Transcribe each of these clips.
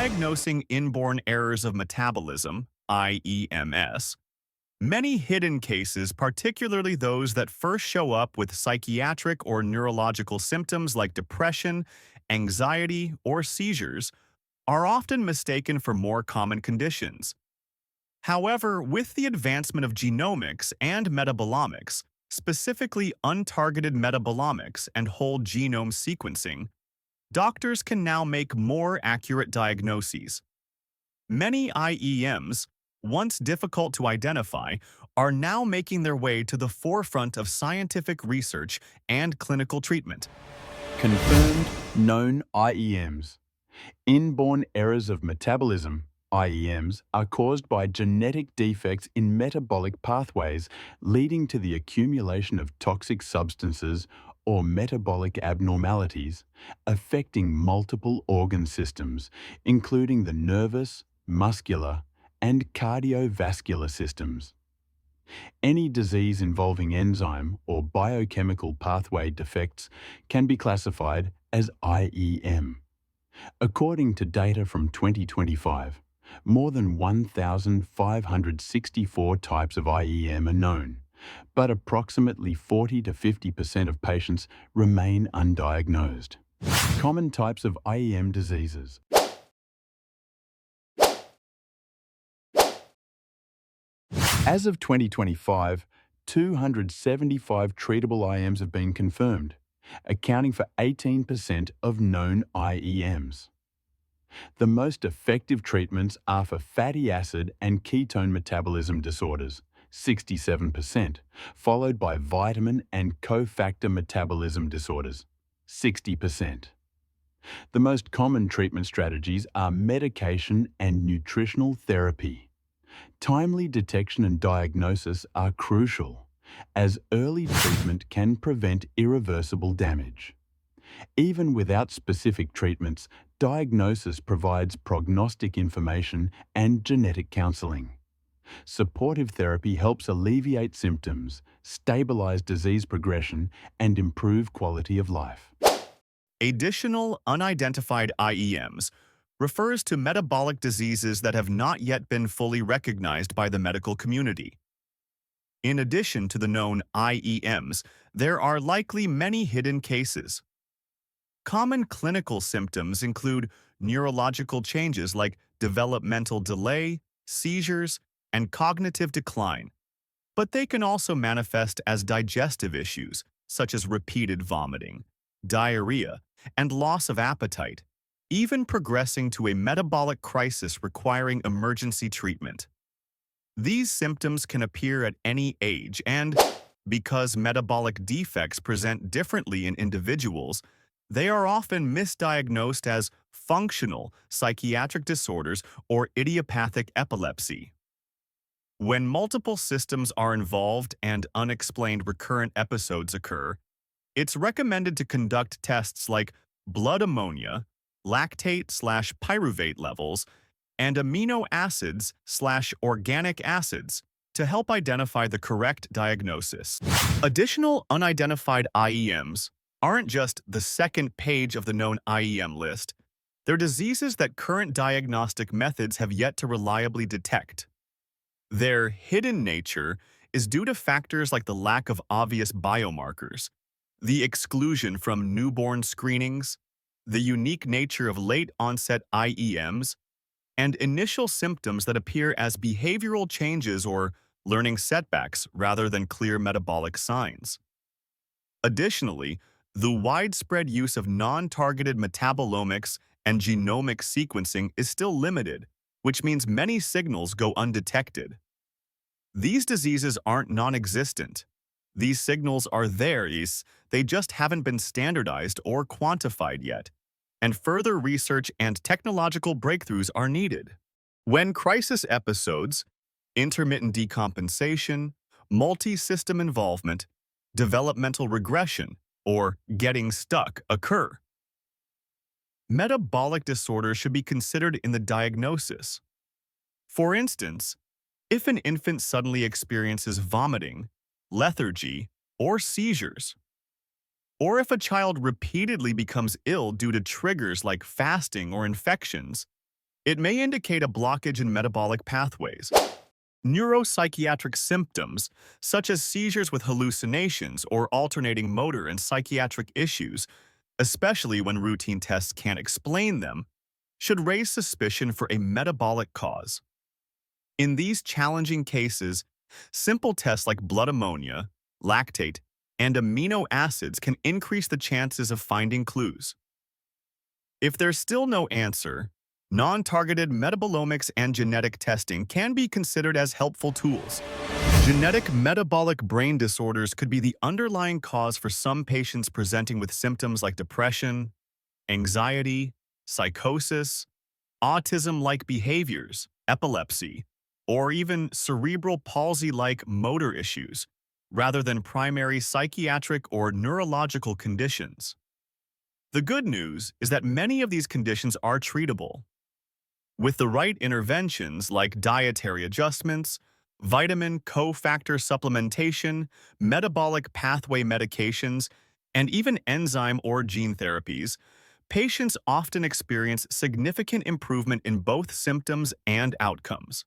Diagnosing inborn errors of metabolism, IEMS, many hidden cases, particularly those that first show up with psychiatric or neurological symptoms like depression, anxiety, or seizures, are often mistaken for more common conditions. However, with the advancement of genomics and metabolomics, specifically untargeted metabolomics and whole genome sequencing, doctors can now make more accurate diagnoses. Many IEMs, once difficult to identify, are now making their way to the forefront of scientific research and clinical treatment. Confirmed known IEMs. Inborn errors of metabolism, IEMs, are caused by genetic defects in metabolic pathways leading to the accumulation of toxic substances or metabolic abnormalities affecting multiple organ systems, including the nervous, muscular, and cardiovascular systems. Any disease involving enzyme or biochemical pathway defects can be classified as IEM. According to data from 2025, more than 1,564 types of IEM are known, but approximately 40 to 50% of patients remain undiagnosed. Common types of IEM diseases. As of 2025, 275 treatable IEMs have been confirmed, accounting for 18% of known IEMs. The most effective treatments are for fatty acid and ketone metabolism disorders, 67%, followed by vitamin and cofactor metabolism disorders, 60%. The most common treatment strategies are medication and nutritional therapy. Timely detection and diagnosis are crucial, as early treatment can prevent irreversible damage. Even without specific treatments, diagnosis provides prognostic information and genetic counseling. Supportive therapy helps alleviate symptoms, stabilize disease progression, and improve quality of life. Additional unidentified IEMs refers to metabolic diseases that have not yet been fully recognized by the medical community. In addition to the known IEMs, there are likely many hidden cases. Common clinical symptoms include neurological changes like developmental delay, seizures, and cognitive decline, but they can also manifest as digestive issues such as repeated vomiting, diarrhea, and loss of appetite, even progressing to a metabolic crisis requiring emergency treatment. These symptoms can appear at any age and, because metabolic defects present differently in individuals, they are often misdiagnosed as functional psychiatric disorders or idiopathic epilepsy. When multiple systems are involved and unexplained recurrent episodes occur, it's recommended to conduct tests like blood ammonia, lactate/pyruvate levels, and amino acids/organic acids to help identify the correct diagnosis. Additional unidentified IEMs aren't just the second page of the known IEM list. They're diseases that current diagnostic methods have yet to reliably detect. Their hidden nature is due to factors like the lack of obvious biomarkers, the exclusion from newborn screenings, the unique nature of late-onset IEMs, and initial symptoms that appear as behavioral changes or learning setbacks rather than clear metabolic signs. Additionally, the widespread use of non-targeted metabolomics and genomic sequencing is still limited, which means many signals go undetected. These diseases aren't non-existent. These signals are there, they just haven't been standardized or quantified yet, and further research and technological breakthroughs are needed. When crisis episodes, intermittent decompensation, multi-system involvement, developmental regression, or getting stuck occur, metabolic disorders should be considered in the diagnosis. For instance, if an infant suddenly experiences vomiting, lethargy, or seizures, or if a child repeatedly becomes ill due to triggers like fasting or infections, It may indicate a blockage in metabolic pathways. Neuropsychiatric symptoms, such as seizures with hallucinations or alternating motor and psychiatric issues, especially when routine tests can't explain them, should raise suspicion for a metabolic cause. In these challenging cases, simple tests like blood ammonia, lactate, and amino acids can increase the chances of finding clues. If there's still no answer, non-targeted metabolomics and genetic testing can be considered as helpful tools. Genetic metabolic brain disorders could be the underlying cause for some patients presenting with symptoms like depression, anxiety, psychosis, autism-like behaviors, epilepsy, or even cerebral palsy-like motor issues, rather than primary psychiatric or neurological conditions. The good news is that many of these conditions are treatable. With the right interventions like dietary adjustments, vitamin cofactor supplementation, metabolic pathway medications, and even enzyme or gene therapies, patients often experience significant improvement in both symptoms and outcomes.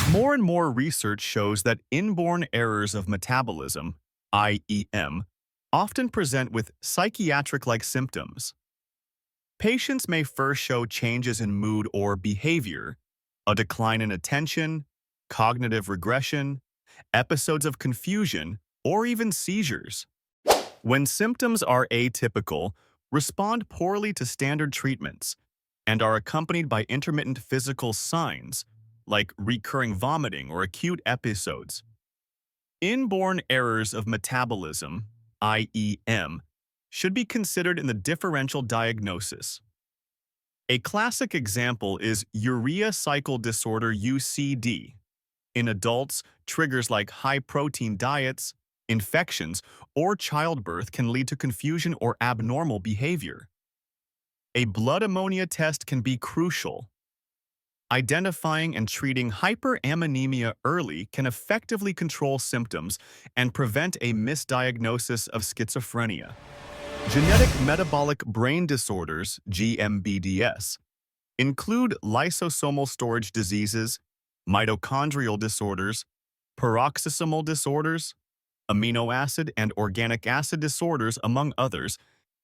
More and more research shows that inborn errors of metabolism, IEM, often present with psychiatric-like symptoms. Patients may first show changes in mood or behavior, a decline in attention, cognitive regression, episodes of confusion, or even seizures. When symptoms are atypical, respond poorly to standard treatments, and are accompanied by intermittent physical signs, like recurring vomiting or acute episodes. Inborn errors of metabolism, IEM, should be considered in the differential diagnosis. A classic example is urea cycle disorder UCD. In adults, triggers like high-protein diets, infections, or childbirth can lead to confusion or abnormal behavior. A blood ammonia test can be crucial. Identifying and treating hyperammonemia early can effectively control symptoms and prevent a misdiagnosis of schizophrenia. Genetic metabolic brain disorders, GMBDS, include lysosomal storage diseases, mitochondrial disorders, peroxisomal disorders, amino acid and organic acid disorders, among others,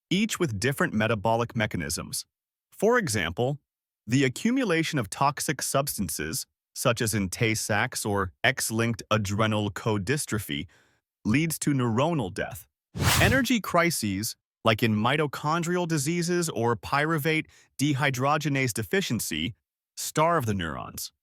each with different metabolic mechanisms. For example, the accumulation of toxic substances, such as in Tay-Sachs or X-linked adrenal co-dystrophy, leads to neuronal death. Energy crises, like in mitochondrial diseases or pyruvate dehydrogenase deficiency, starve the neurons.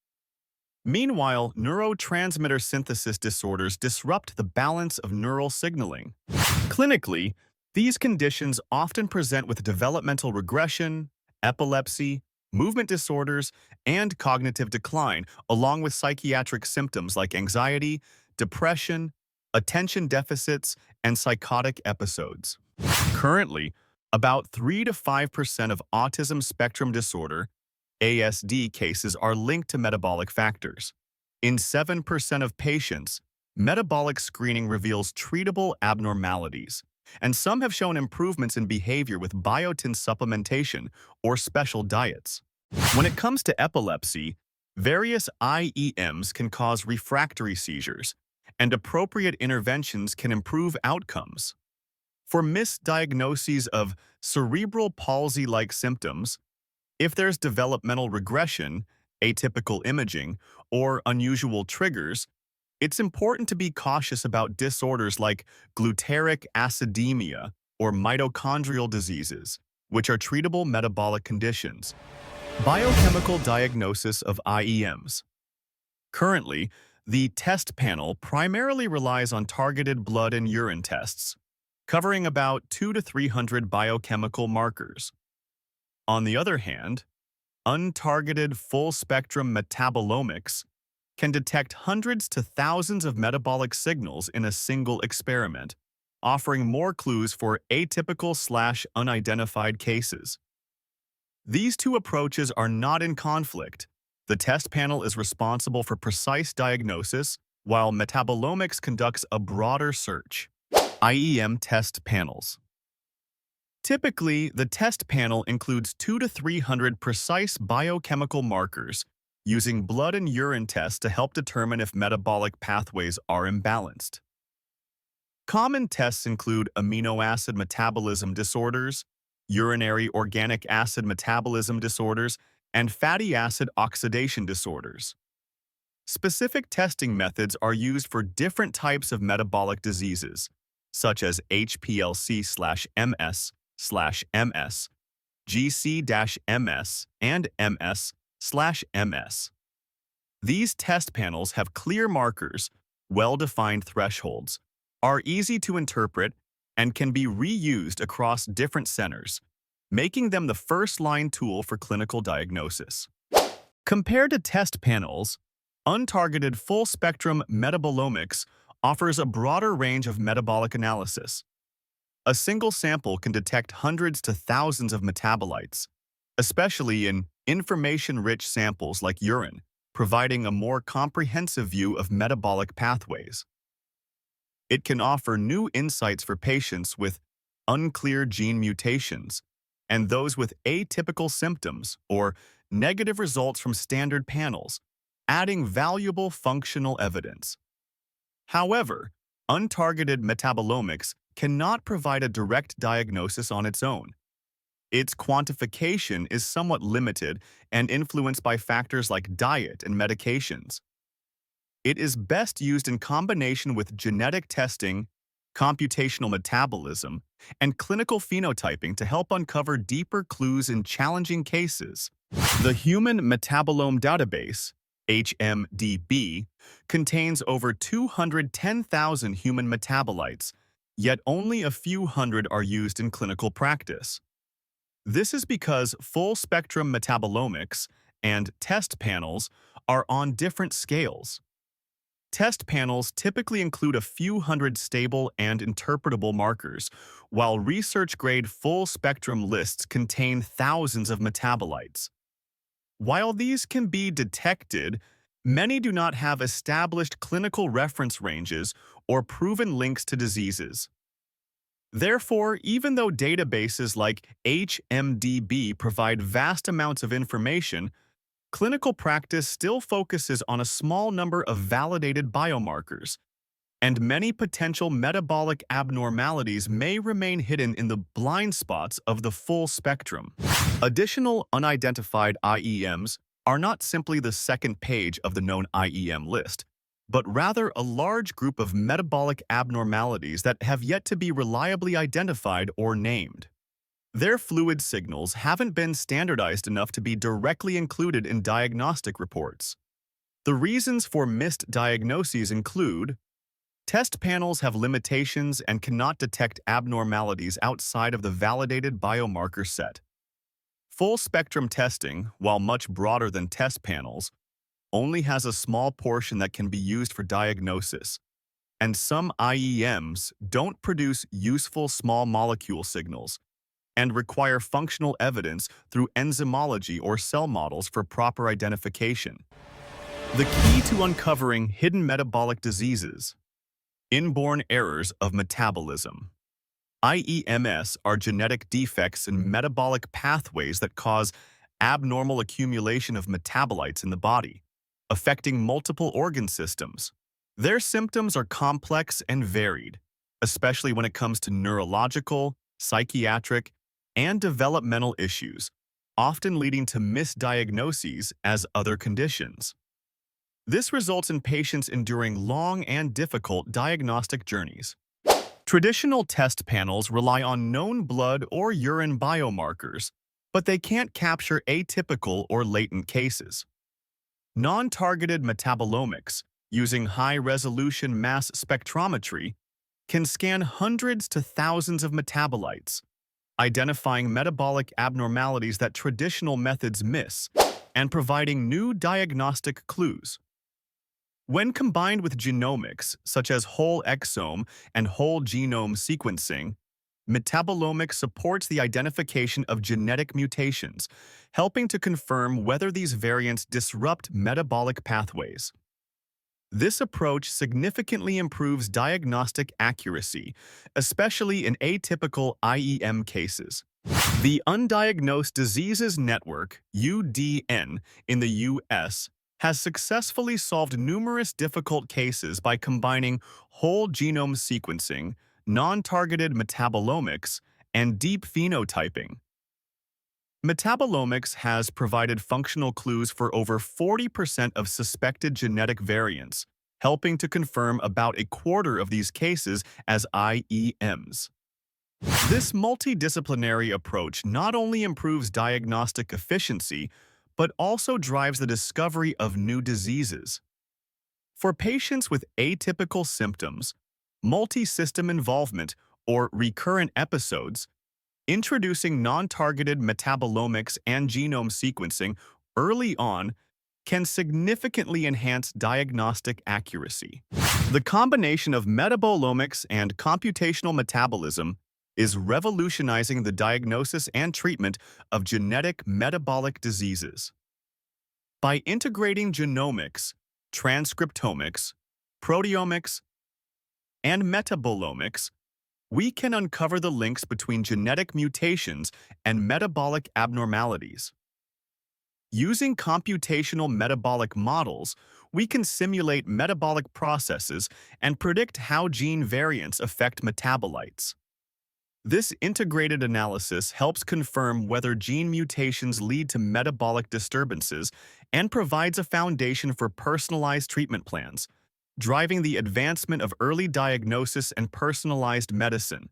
Meanwhile, neurotransmitter synthesis disorders disrupt the balance of neural signaling. Clinically, these conditions often present with developmental regression, epilepsy, movement disorders, and cognitive decline, along with psychiatric symptoms like anxiety, depression, attention deficits, and psychotic episodes. Currently, about 3 to 5% of autism spectrum disorder ASD cases are linked to metabolic factors. In 7% of patients, metabolic screening reveals treatable abnormalities, and some have shown improvements in behavior with biotin supplementation or special diets. When it comes to epilepsy, various IEMs can cause refractory seizures, and appropriate interventions can improve outcomes. For misdiagnoses of cerebral palsy-like symptoms, if there's developmental regression, atypical imaging, or unusual triggers, it's important to be cautious about disorders like glutaric acidemia or mitochondrial diseases, which are treatable metabolic conditions. Biochemical diagnosis of IEMs. Currently, the test panel primarily relies on targeted blood and urine tests, covering about 200 to 300 biochemical markers. On the other hand, untargeted full-spectrum metabolomics can detect hundreds to thousands of metabolic signals in a single experiment, offering more clues for atypical/unidentified cases. These two approaches are not in conflict. The test panel is responsible for precise diagnosis, while metabolomics conducts a broader search. IEM test panels. Typically, the test panel includes 200 to 300 precise biochemical markers using blood and urine tests to help determine if metabolic pathways are imbalanced. Common tests include amino acid metabolism disorders, urinary organic acid metabolism disorders, and fatty acid oxidation disorders. Specific testing methods are used for different types of metabolic diseases, such as HPLC/MS/MS, GC-MS, and MS/MS. These test panels have clear markers, well-defined thresholds, are easy to interpret, and can be reused across different centers, making them the first-line tool for clinical diagnosis. Compared to test panels, untargeted full-spectrum metabolomics offers a broader range of metabolic analysis. A single sample can detect hundreds to thousands of metabolites, especially in information-rich samples like urine, providing a more comprehensive view of metabolic pathways. It can offer new insights for patients with unclear gene mutations and those with atypical symptoms or negative results from standard panels, adding valuable functional evidence. However, untargeted metabolomics cannot provide a direct diagnosis on its own. Its quantification is somewhat limited and influenced by factors like diet and medications. It is best used in combination with genetic testing, computational metabolism, and clinical phenotyping to help uncover deeper clues in challenging cases. The Human Metabolome Database, HMDB, contains over 210,000 human metabolites, yet only a few hundred are used in clinical practice. This is because full-spectrum metabolomics and test panels are on different scales. Test panels typically include a few hundred stable and interpretable markers, while research-grade full-spectrum lists contain thousands of metabolites. While these can be detected, many do not have established clinical reference ranges or proven links to diseases. Therefore, even though databases like HMDB provide vast amounts of information, clinical practice still focuses on a small number of validated biomarkers, and many potential metabolic abnormalities may remain hidden in the blind spots of the full spectrum. Additional unidentified IEMs are not simply the second page of the known IEM list, but rather a large group of metabolic abnormalities that have yet to be reliably identified or named. Their fluid signals haven't been standardized enough to be directly included in diagnostic reports. The reasons for missed diagnoses include: test panels have limitations and cannot detect abnormalities outside of the validated biomarker set. Full-spectrum testing, while much broader than test panels, only has a small portion that can be used for diagnosis, and some IEMs don't produce useful small molecule signals and require functional evidence through enzymology or cell models for proper identification. The key to uncovering hidden metabolic diseases: inborn errors of metabolism. IEMS are genetic defects in metabolic pathways that cause abnormal accumulation of metabolites in the body, affecting multiple organ systems. Their symptoms are complex and varied, especially when it comes to neurological, psychiatric, and developmental issues, often leading to misdiagnoses as other conditions. This results in patients enduring long and difficult diagnostic journeys. Traditional test panels rely on known blood or urine biomarkers, but they can't capture atypical or latent cases. Non-targeted metabolomics, using high-resolution mass spectrometry, can scan hundreds to thousands of metabolites, identifying metabolic abnormalities that traditional methods miss, and providing new diagnostic clues. When combined with genomics, such as whole exome and whole genome sequencing, metabolomics supports the identification of genetic mutations, helping to confirm whether these variants disrupt metabolic pathways. This approach significantly improves diagnostic accuracy, especially in atypical IEM cases. The Undiagnosed Diseases Network, UDN, in the U.S. has successfully solved numerous difficult cases by combining whole genome sequencing, non-targeted metabolomics, and deep phenotyping. Metabolomics has provided functional clues for over 40% of suspected genetic variants, helping to confirm about a quarter of these cases as IEMs. This multidisciplinary approach not only improves diagnostic efficiency, but also drives the discovery of new diseases. For patients with atypical symptoms, multi-system involvement, or recurrent episodes, introducing non-targeted metabolomics and genome sequencing early on can significantly enhance diagnostic accuracy. The combination of metabolomics and computational metabolism is revolutionizing the diagnosis and treatment of genetic metabolic diseases. By integrating genomics, transcriptomics, proteomics, and metabolomics, we can uncover the links between genetic mutations and metabolic abnormalities. Using computational metabolic models, we can simulate metabolic processes and predict how gene variants affect metabolites. This integrated analysis helps confirm whether gene mutations lead to metabolic disturbances and provides a foundation for personalized treatment plans, driving the advancement of early diagnosis and personalized medicine.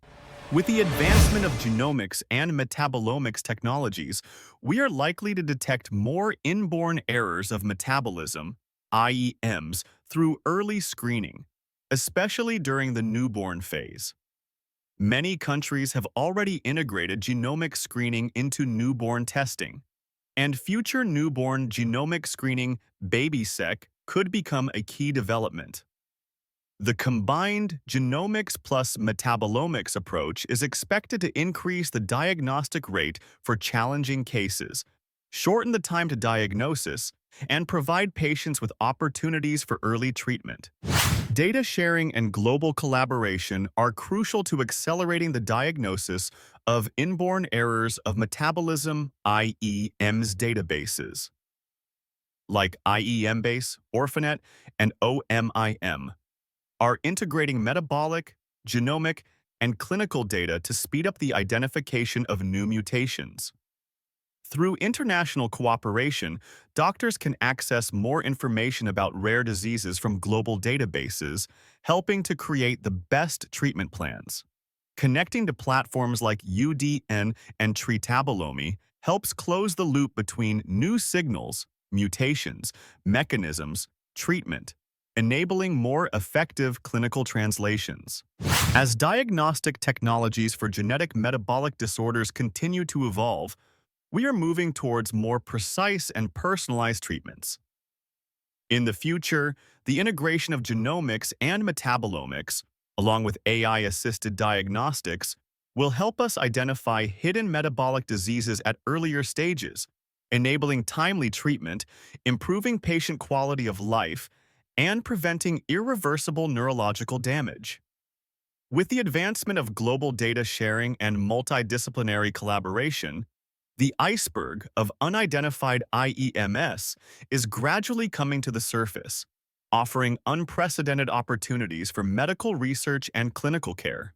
With the advancement of genomics and metabolomics technologies, we are likely to detect more inborn errors of metabolism, IEMs, through early screening, especially during the newborn phase. Many countries have already integrated genomic screening into newborn testing, and future newborn genomic screening, BabySec, could become a key development. The combined genomics plus metabolomics approach is expected to increase the diagnostic rate for challenging cases, shorten the time to diagnosis, and provide patients with opportunities for early treatment. Data sharing and global collaboration are crucial to accelerating the diagnosis of inborn errors of metabolism IEMs databases, like IEMBase, Orphanet, and OMIM, are integrating metabolic, genomic, and clinical data to speed up the identification of new mutations. Through international cooperation, doctors can access more information about rare diseases from global databases, helping to create the best treatment plans. Connecting to platforms like UDN and Treatabolomy helps close the loop between new signals, mutations, mechanisms, treatment, enabling more effective clinical translations. As diagnostic technologies for genetic metabolic disorders continue to evolve, we are moving towards more precise and personalized treatments. In the future, the integration of genomics and metabolomics, along with AI-assisted diagnostics, will help us identify hidden metabolic diseases at earlier stages, enabling timely treatment, improving patient quality of life, and preventing irreversible neurological damage. With the advancement of global data sharing and multidisciplinary collaboration, the iceberg of unidentified IEMs is gradually coming to the surface, offering unprecedented opportunities for medical research and clinical care.